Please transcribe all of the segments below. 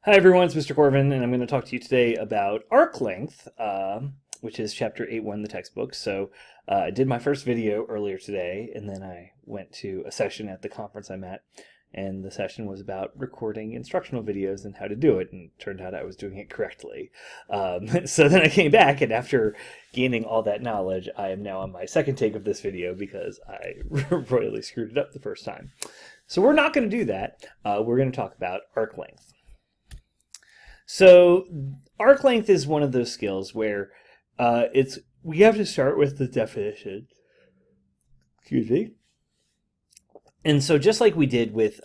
Hi everyone, it's Mr. Corvin, and I'm going to talk to you today about arc length, which is chapter 8.1 in the textbook. So I did my first video earlier today, and then I went to a session at the conference I'm at, and the session was about recording instructional videos and how to do it, and it turned out I was doing it correctly. So then I came back, and after gaining all that knowledge, I am now on my second take of this video because I royally screwed it up the first time. So we're not going to do that. We're going to talk about arc length. So arc length is one of those skills where we have to start with the definition. Excuse me. And so just like we did with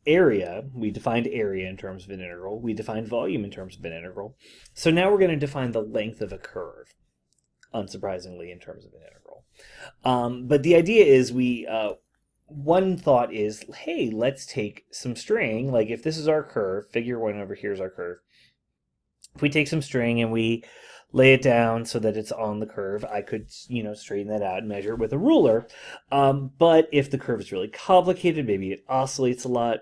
area, we defined area in terms of an integral. We defined volume in terms of an integral. So now we're going to define the length of a curve, unsurprisingly, in terms of an integral. But the idea is one thought is, hey, let's take some string. Like if this is our curve, figure 1 over here is our curve. If we take some string and we lay it down so that it's on the curve, I could, straighten that out and measure it with a ruler. But if the curve is really complicated, maybe it oscillates a lot,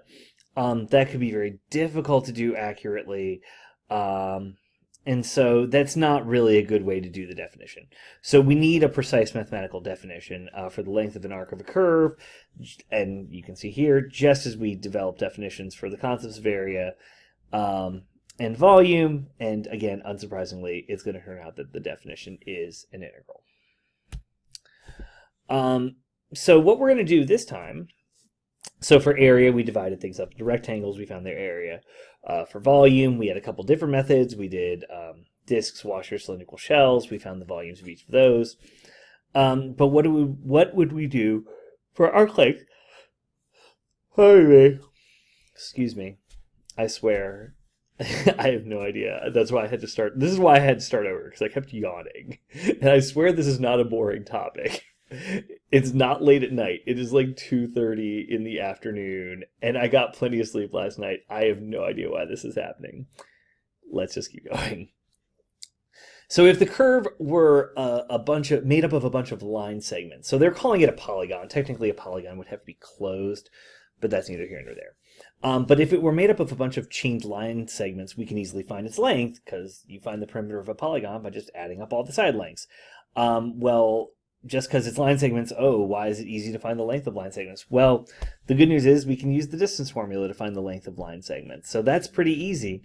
that could be very difficult to do accurately. And so that's not really a good way to do the definition. So we need a precise mathematical definition for the length of an arc of a curve. And you can see here, just as we develop definitions for the concepts of area and volume, and again, unsurprisingly, it's going to turn out that the definition is an integral. So what we're going to do this time, so for area, we divided things up into rectangles. We found their area. For volume, we had a couple different methods. We did discs, washers, cylindrical shells. We found the volumes of each of those. But what would we do for arc length? Excuse me. I swear. I have no idea. That's why I had to start. This is why I had to start over, because I kept yawning. And I swear this is not a boring topic. It's not late at night. It is like 2:30 in the afternoon, and I got plenty of sleep last night. I have no idea why this is happening. Let's just keep going. So if the curve were made up of a bunch of line segments, so they're calling it a polygon. Technically, a polygon would have to be closed, but that's neither here nor there. But if it were made up of a bunch of chained line segments, we can easily find its length, because you find the perimeter of a polygon by just adding up all the side lengths. Well, just because it's line segments, why is it easy to find the length of line segments? Well, the good news is we can use the distance formula to find the length of line segments. So that's pretty easy.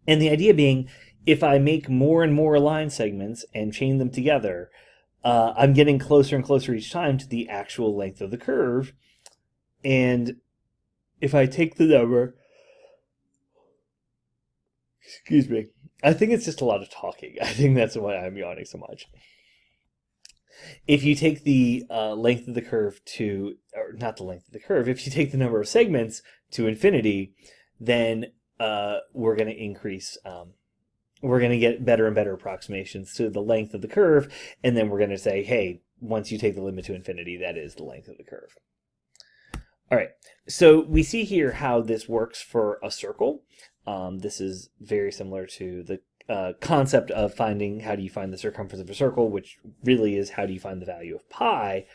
And the idea being, if I make more and more line segments and chain them together, I'm getting closer and closer each time to the actual length of the curve. And if I take the number, excuse me, I think it's just a lot of talking. I think that's why I'm yawning so much. If you take the length of the curve or not the length of the curve, if you take the number of segments to infinity, then we're going to increase, we're going to get better and better approximations to the length of the curve, and then we're going to say, hey, once you take the limit to infinity, that is the length of the curve. All right, so we see here how this works for a circle. This is very similar to the concept of finding how do you find the circumference of a circle, which really is how do you find the value of pi,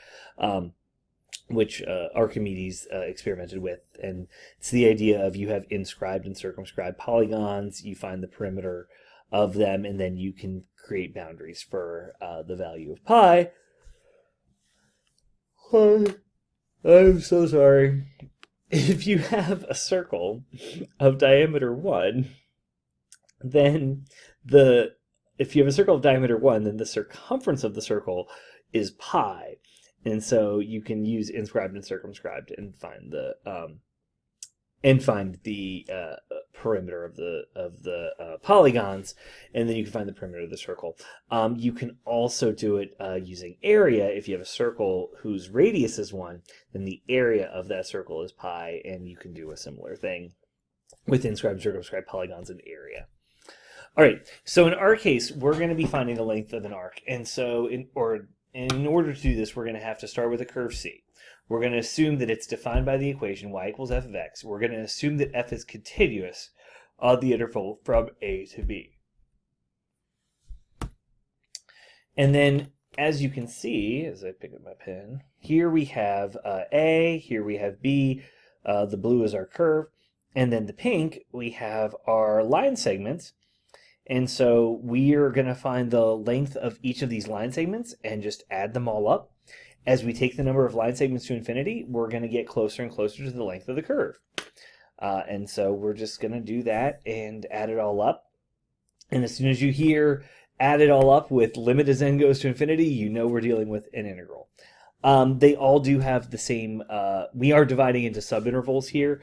which Archimedes experimented with. And it's the idea of you have inscribed and circumscribed polygons, you find the perimeter of them, and then you can create boundaries for the value of pi. I'm so sorry. If you have a circle of diameter 1, then if you have a circle of diameter 1, then the circumference of the circle is pi. And so you can use inscribed and circumscribed and find the perimeter of the polygons, and then you can find the perimeter of the circle. You can also do it using area. If you have a circle whose radius is 1, then the area of that circle is pi, and you can do a similar thing with inscribed and circumscribed polygons in area. All right, so in our case, we're going to be finding the length of an arc, and so in order to do this, we're going to have to start with a curve C. We're going to assume that it's defined by the equation y equals f of x. We're going to assume that f is continuous on the interval from a to b. And then, as you can see, as I pick up my pen, here we have a, here we have b, the blue is our curve, And then the pink, we have our line segments. And so we are going to find the length of each of these line segments and just add them all up. As we take the number of line segments to infinity, we're going to get closer and closer to the length of the curve. And so we're just going to do that and add it all up. And as soon as you hear add it all up with limit as n goes to infinity, you know we're dealing with an integral. They all do have the same, we are dividing into subintervals here.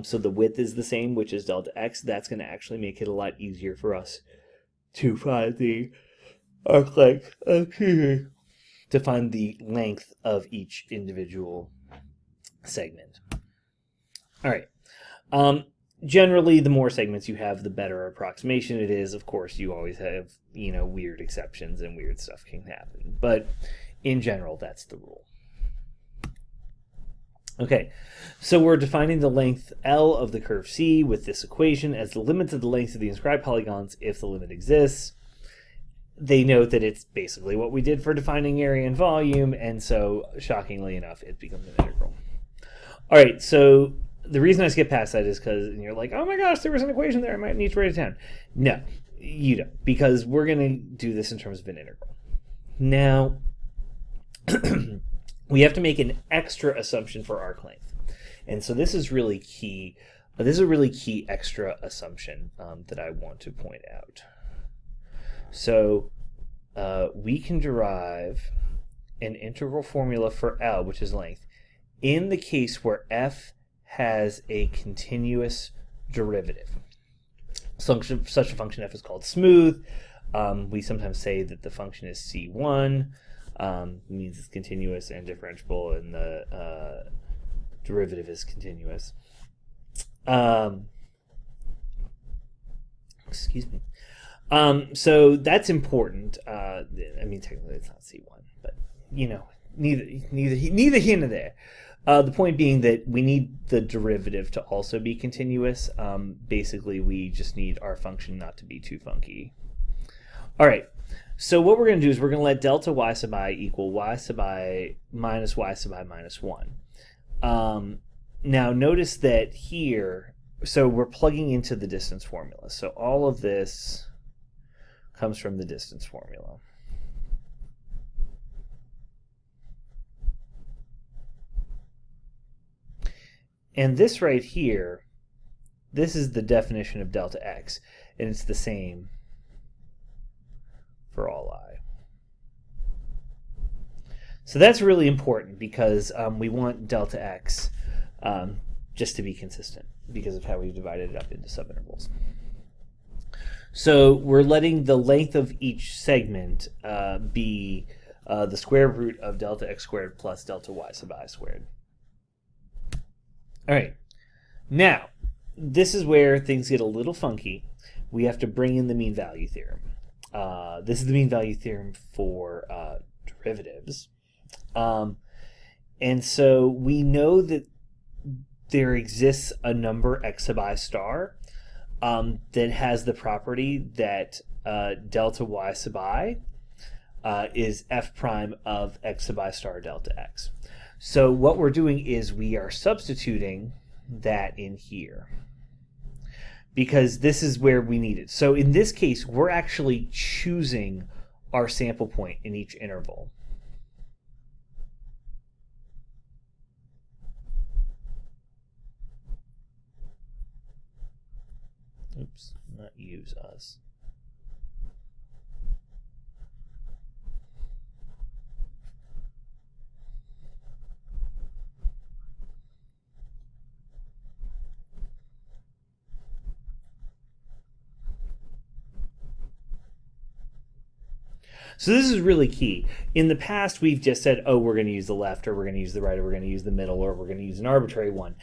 So the width is the same, which is delta x. That's going to actually make it a lot easier for us to find the arc length, to find the length of each individual segment. All right. Generally, the more segments you have, the better approximation it is. Of course, you always have, weird exceptions and weird stuff can happen. But in general, that's the rule. Okay, so we're defining the length L of the curve C with this equation as the limit of the length of the inscribed polygons if the limit exists. They note that it's basically what we did for defining area and volume, and so, shockingly enough, it becomes an integral. All right, so the reason I skip past that is because you're like, oh my gosh, there was an equation there, I might need to write it down. No, you don't, because we're going to do this in terms of an integral. Now, we have to make an extra assumption for arc length. And so this is really key. This is a really key extra assumption that I want to point out. So we can derive an integral formula for L, which is length, in the case where f has a continuous derivative. Such a function f is called smooth. We sometimes say that the function is C1. Means it's continuous and differentiable, and the derivative is continuous. Excuse me. So that's important. I mean, technically it's not C1, but neither here nor there. The point being that we need the derivative to also be continuous. Basically, we just need our function not to be too funky. All right. So what we're going to do is we're going to let delta y sub I equal y sub I minus y sub I minus 1. Now notice that here, so we're plugging into the distance formula. So all of this comes from the distance formula. And this right here, this is the definition of delta x, and it's the same for all I. So that's really important because we want delta x just to be consistent because of how we've divided it up into subintervals. So we're letting the length of each segment be the square root of delta x squared plus delta y sub I squared. All right. Now, this is where things get a little funky. We have to bring in the mean value theorem. This is the mean value theorem for derivatives. And so we know that there exists a number x sub I star that has the property that delta y sub I is f prime of x sub I star delta x. So what we're doing is we are substituting that in here, because this is where we need it. So in this case, we're actually choosing our sample point in each interval. Oops, not use us. So this is really key. In the past, we've just said, oh, we're going to use the left, or we're going to use the right, or we're going to use the middle, or we're going to use an arbitrary one.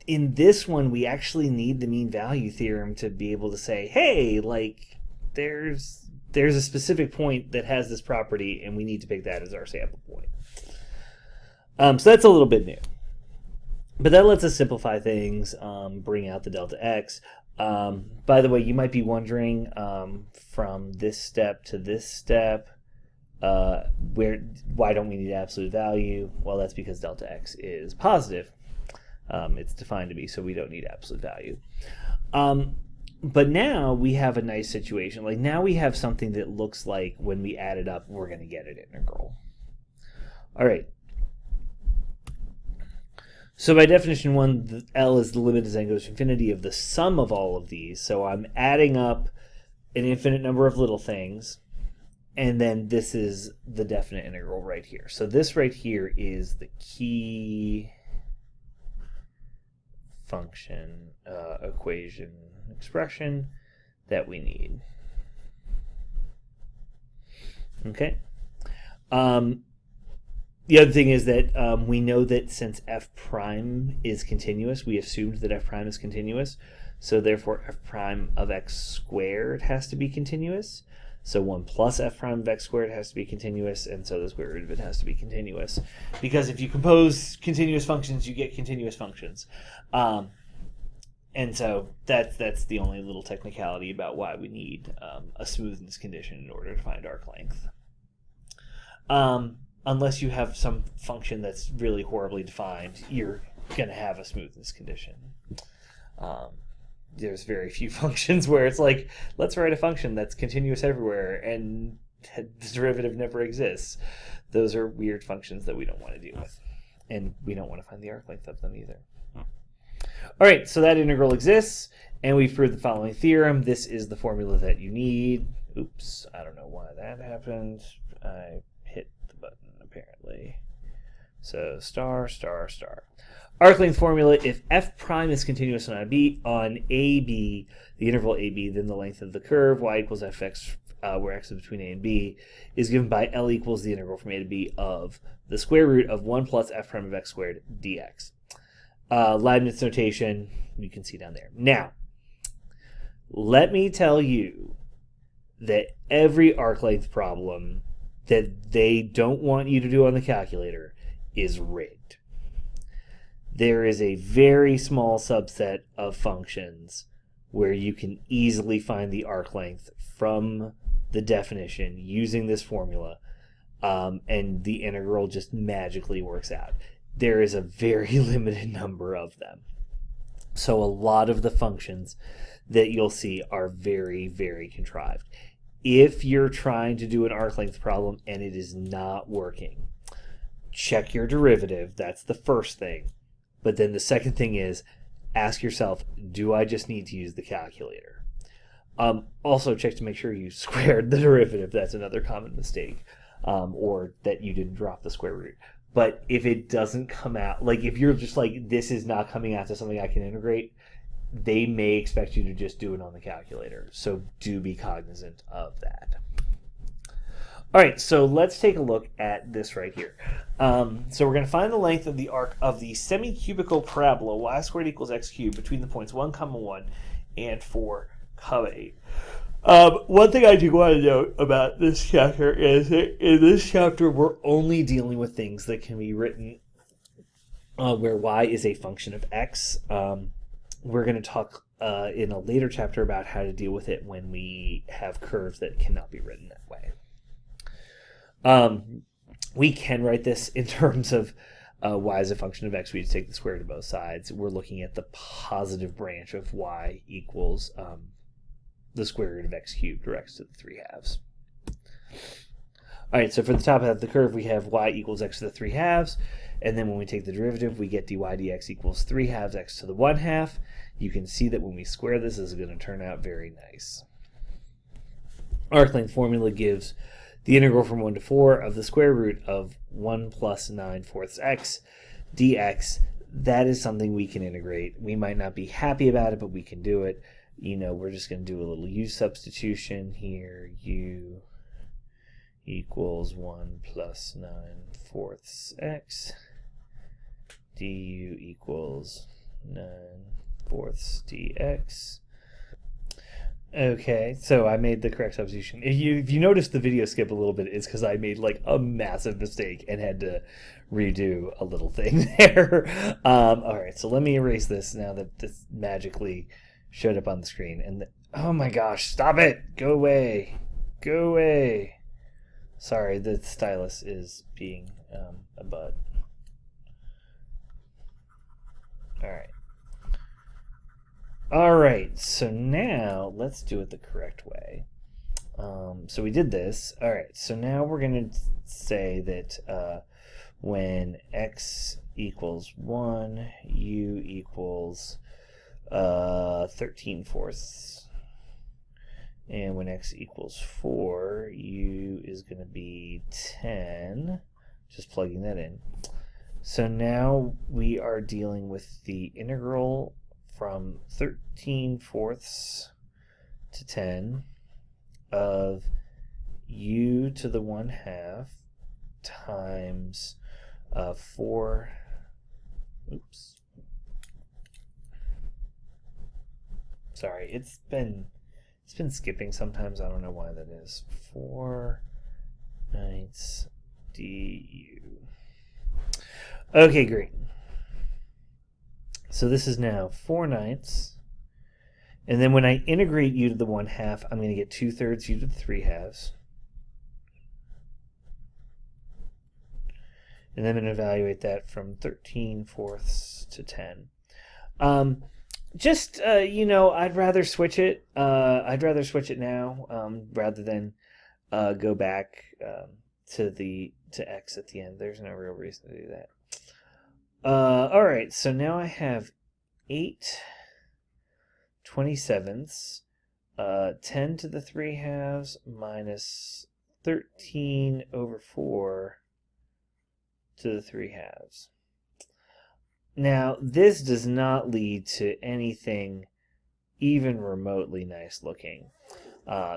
In this one, we actually need the mean value theorem to be able to say, hey, like, there's a specific point that has this property, and we need to pick that as our sample point. So that's a little bit new. But that lets us simplify things, bring out the delta x. By the way, you might be wondering from this step to this step, why don't we need absolute value? Well, that's because delta x is positive. It's defined to be, so we don't need absolute value. But now we have a nice situation. Like now we have something that looks like when we add it up, we're going to get an integral. All right. So by definition one, L is the limit as n goes to infinity of the sum of all of these. So I'm adding up an infinite number of little things. And then this is the definite integral right here. So this right here is the key function, equation, expression that we need. Okay. The other thing is that we know that since f prime is continuous, we assumed that f prime is continuous. So therefore f prime of x squared has to be continuous. So 1 plus f prime of x squared has to be continuous, and so the square root of it has to be continuous. Because if you compose continuous functions, you get continuous functions. And so that's the only little technicality about why we need a smoothness condition in order to find arc length. Unless you have some function that's really horribly defined, you're going to have a smoothness condition. There's very few functions where it's like, let's write a function that's continuous everywhere and the derivative never exists. Those are weird functions that we don't want to deal with. And we don't want to find the arc length of them either. All right, so that integral exists, and we've proved the following theorem. This is the formula that you need. Oops, I don't know why that happened. I hit the button, apparently. So star, star, star. Arc length formula: if f prime is continuous on AB, the interval AB, then the length of the curve y equals fx, where x is between a and b, is given by L equals the integral from a to b of the square root of 1 plus f prime of x squared dx. Leibniz notation, you can see down there. Now, let me tell you that every arc length problem that they don't want you to do on the calculator is rigged. There is a very small subset of functions where you can easily find the arc length from the definition using this formula, and the integral just magically works out. There is a very limited number of them. So a lot of the functions that you'll see are very, very contrived. If you're trying to do an arc length problem and it is not working, check your derivative. That's the first thing. But then the second thing is, ask yourself, do I just need to use the calculator? Also check to make sure you squared the derivative. That's another common mistake. Or that you didn't drop the square root. But if it doesn't come out, like if you're just like, this is not coming out to something I can integrate, they may expect you to just do it on the calculator. So do be cognizant of that. All right, so let's take a look at this right here. So we're going to find the length of the arc of the semi-cubical parabola y squared equals x cubed between the points 1, 1 and 4, 8. One thing I do want to note about this chapter is that in this chapter we're only dealing with things that can be written where y is a function of x. We're going to talk in a later chapter about how to deal with it when we have curves that cannot be written that way. We can write this in terms of y is a function of x. We just take the square root of both sides. We're looking at the positive branch of y equals the square root of x cubed, or x to the 3/2. All right, so for the top half of the curve, we have y equals x to the 3/2, and then when we take the derivative, we get dy dx equals 3/2 x to the 1/2. You can see that when we square this is going to turn out very nice. Arc length formula gives the integral from 1 to 4 of the square root of 1 plus 9/4 x dx. That is something we can integrate. We might not be happy about it, but we can do it. You know, we're just going to do a little u substitution here. U equals 1 plus 9/4 x. Du equals 9/4 dx. Okay, so I made the correct substitution. If you notice the video skip a little bit, it's because I made like a massive mistake and had to redo a little thing there. All right, so let me erase this now that this magically showed up on the screen. And oh my gosh, stop it! Go away! Go away! Sorry, the stylus is being a butt. All right. All right, so now let's do it the correct way. So we did this. All right, so now we're going to say that when x equals 1, u equals 13/4. And when x equals 4, u is going to be 10. Just plugging that in. So now we are dealing with the integral from 13/4 to 10 of u to the 1/2 times 4. Oops. Sorry, it's been skipping sometimes. I don't know why that is. 4/9 du. Okay, great. So this is now 4/9. And then when I integrate u to the 1/2, I'm going to get 2/3 u to the 3/2. And then I'm going to evaluate that from 13/4 to 10. I'd rather switch it. I'd rather switch it now rather than go back to x at the end. There's no real reason to do that. All right, so now I have 8/27, 10 to the 3/2 minus 13/4 to the 3/2. Now, this does not lead to anything even remotely nice looking.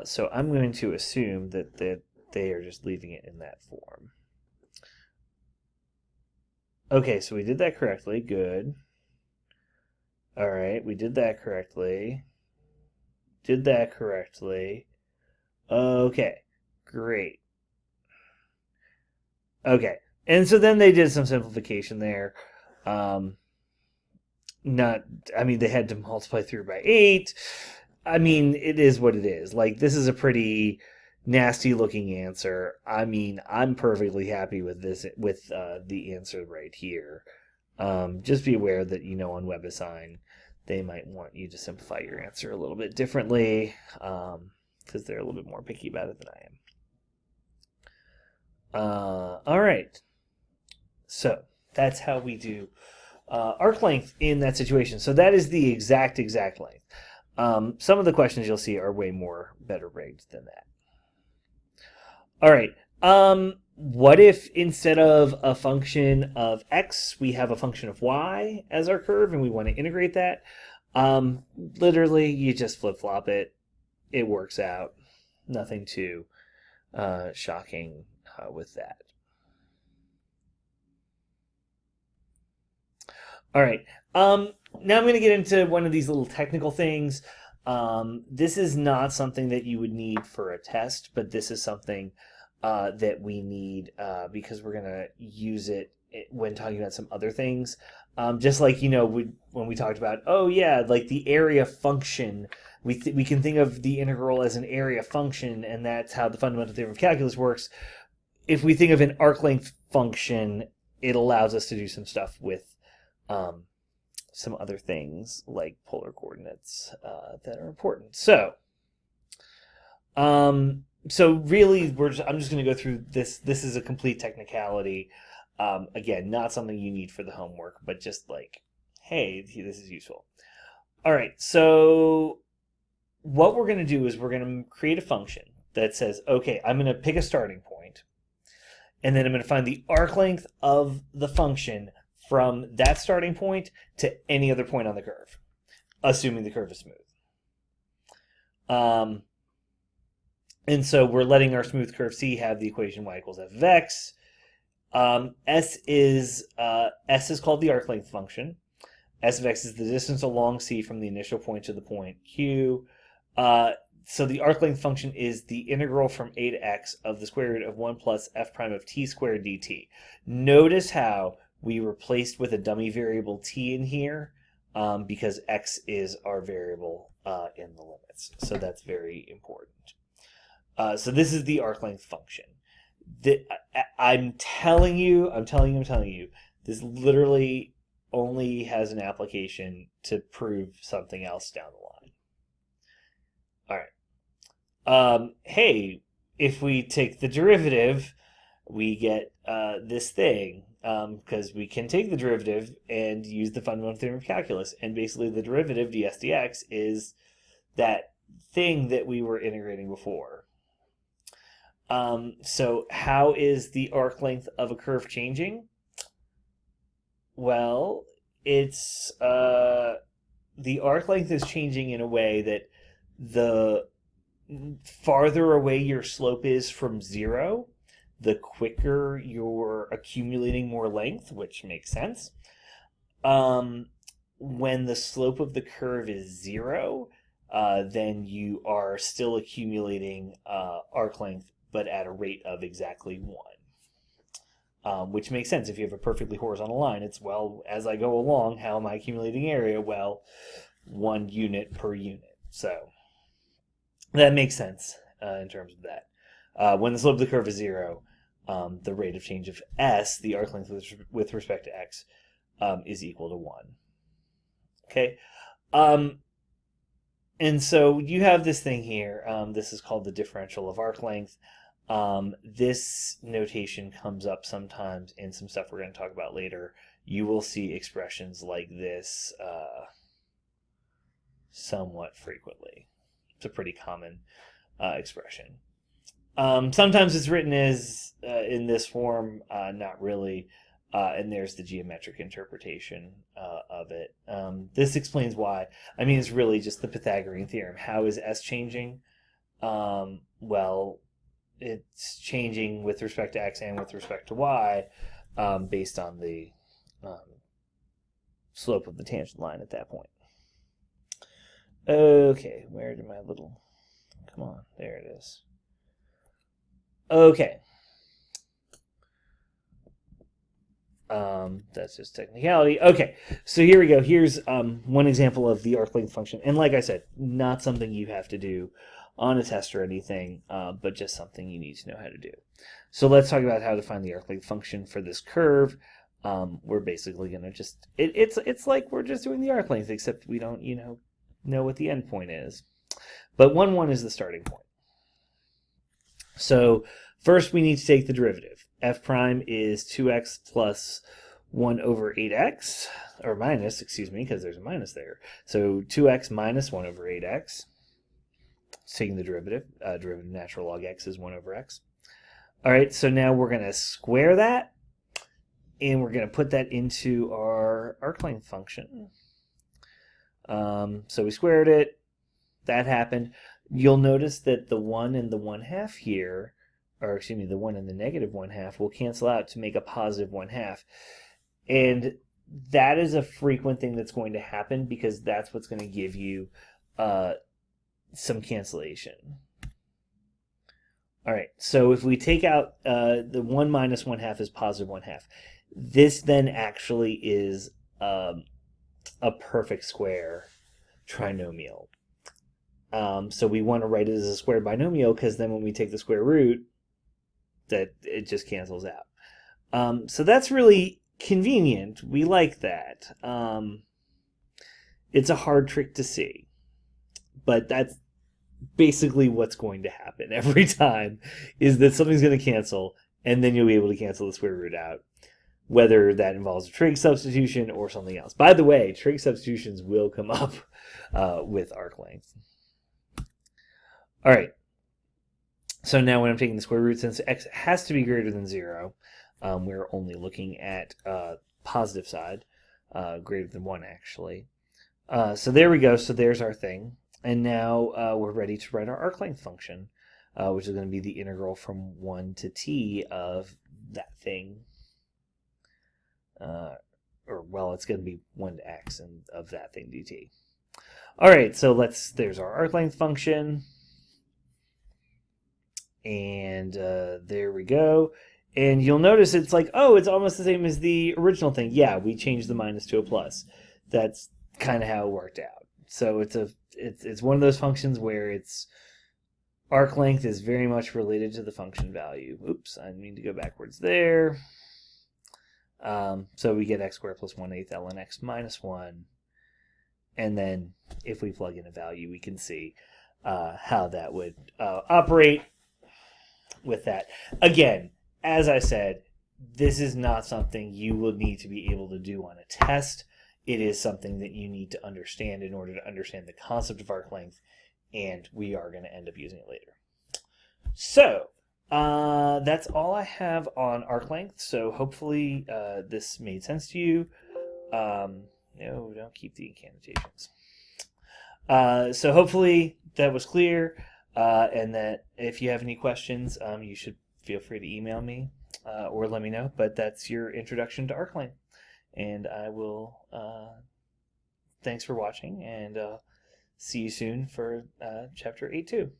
So I'm going to assume that they are just leaving it in that form. Okay, so we did that correctly. Good. All right, we did that correctly. Did that correctly. Okay, great. Okay, and so then they did some simplification there. They had to multiply through by 8. I mean, it is what it is. Like, this is a pretty nasty looking answer. I mean, I'm perfectly happy with this, with the answer right here. Just be aware that, on WebAssign, they might want you to simplify your answer a little bit differently, because they're a little bit more picky about it than I am. All right. So that's how we do arc length in that situation. So that is the exact length. Some of the questions you'll see are way more better rigged than that. All right. What if instead of a function of x, we have a function of y as our curve, and we want to integrate that? Literally, you just flip-flop it. It works out. Nothing too shocking with that. All right. Now I'm going to get into one of these little technical things. This is not something that you would need for a test, but this is something that we need because we're going to use it when talking about some other things. Just like, when we talked about, like the area function, we can think of the integral as an area function, and that's how the fundamental theorem of calculus works. If we think of an arc length function, it allows us to do some stuff with some other things like polar coordinates that are important. So really, I'm just going to go through this. This is a complete technicality. Again, not something you need for the homework, but just like, hey, this is useful. All right, so what we're going to do is we're going to create a function that says, okay, I'm going to pick a starting point, and then I'm going to find the arc length of the function from that starting point to any other point on the curve, assuming the curve is smooth. And so we're letting our smooth curve C have the equation y equals f of x. S is called the arc length function. S of x is the distance along C from the initial point to the point Q. So the arc length function is the integral from a to x of the square root of 1 plus f prime of t squared dt. Notice how we replaced with a dummy variable t in here because x is our variable in the limits. So that's very important. So this is the arc length function. I'm telling you, this literally only has an application to prove something else down the line. All right. Hey, if we take the derivative, we get this thing, because we can take the derivative and use the fundamental theorem of calculus, and basically the derivative, ds dx, is that thing that we were integrating before. So how is the arc length of a curve changing? Well, it's the arc length is changing in a way that the farther away your slope is from zero, the quicker you're accumulating more length, which makes sense. When the slope of the curve is zero, then you are still accumulating arc length, but at a rate of exactly 1. Which makes sense. If you have a perfectly horizontal line, it's, well, as I go along, how am I accumulating area? Well, 1 unit per unit. So that makes sense in terms of that. When the slope of the curve is 0, the rate of change of s, the arc length with respect to x, is equal to 1. Okay? And so you have this thing here. This is called the differential of arc length. This notation comes up sometimes in some stuff we're going to talk about later. You will see expressions like this somewhat frequently. It's a pretty common expression. Sometimes it's written as in this form, not really, and there's the geometric interpretation of it. This explains why. I mean, it's really just the Pythagorean theorem. How is S changing? Well, it's changing with respect to x and with respect to y, based on the slope of the tangent line at that point. Okay, where did my little... Come on, there it is. Okay. That's just technicality. Okay, so here we go. Here's one example of the arc length function. And like I said, not something you have to do on a test or anything, but just something you need to know how to do. So let's talk about how to find the arc length function for this curve. We're basically going to just... It's like we're just doing the arc length, except we don't, know what the end point is. But 1, 1 is the starting point. So first we need to take the derivative. F prime is 2x plus 1 over 8x, or minus, excuse me, because there's a minus there. So 2x minus 1 over 8x. Taking the derivative. Derivative of natural log x is 1 over x. All right, so now we're going to square that, and we're going to put that into our arc length function. So we squared it. That happened. You'll notice that the 1 and the 1/2 here, or excuse me, the 1 and the negative 1/2 will cancel out to make a positive 1/2. And that is a frequent thing that's going to happen because that's what's going to give you some cancellation. All right, so if we take out the 1 minus 1/2 is positive 1/2. This then actually is a perfect square trinomial. So we want to write it as a square binomial because then when we take the square root, that it just cancels out. So that's really convenient. We like that. It's a hard trick to see, but that's basically what's going to happen every time, is that something's going to cancel, and then you'll be able to cancel the square root out, whether that involves a trig substitution or something else. By the way, trig substitutions will come up with arc length. All right. So now when I'm taking the square root, since x has to be greater than 0, we're only looking at positive side, greater than 1 actually. So there we go. So there's our thing. And now we're ready to write our arc length function, which is going to be the integral from 1 to t of that thing. It's going to be 1 to x and of that thing dt. All right, so there's our arc length function. And there we go. And you'll notice it's like, oh, it's almost the same as the original thing. Yeah, we changed the minus to a plus. That's kind of how it worked out. So it's one of those functions where its arc length is very much related to the function value. Oops, I need to go backwards there. So we get x squared plus 1/8 ln x minus 1. And then if we plug in a value, we can see how that would operate with that. Again, as I said, this is not something you will need to be able to do on a test. It is something that you need to understand in order to understand the concept of arc length, and we are going to end up using it later. So that's all I have on arc length. So hopefully this made sense to you. No, don't keep the incantations. So hopefully that was clear, and that if you have any questions, you should feel free to email me or let me know. But that's your introduction to arc length, and I will. Thanks for watching, and see you soon for chapter 8.2.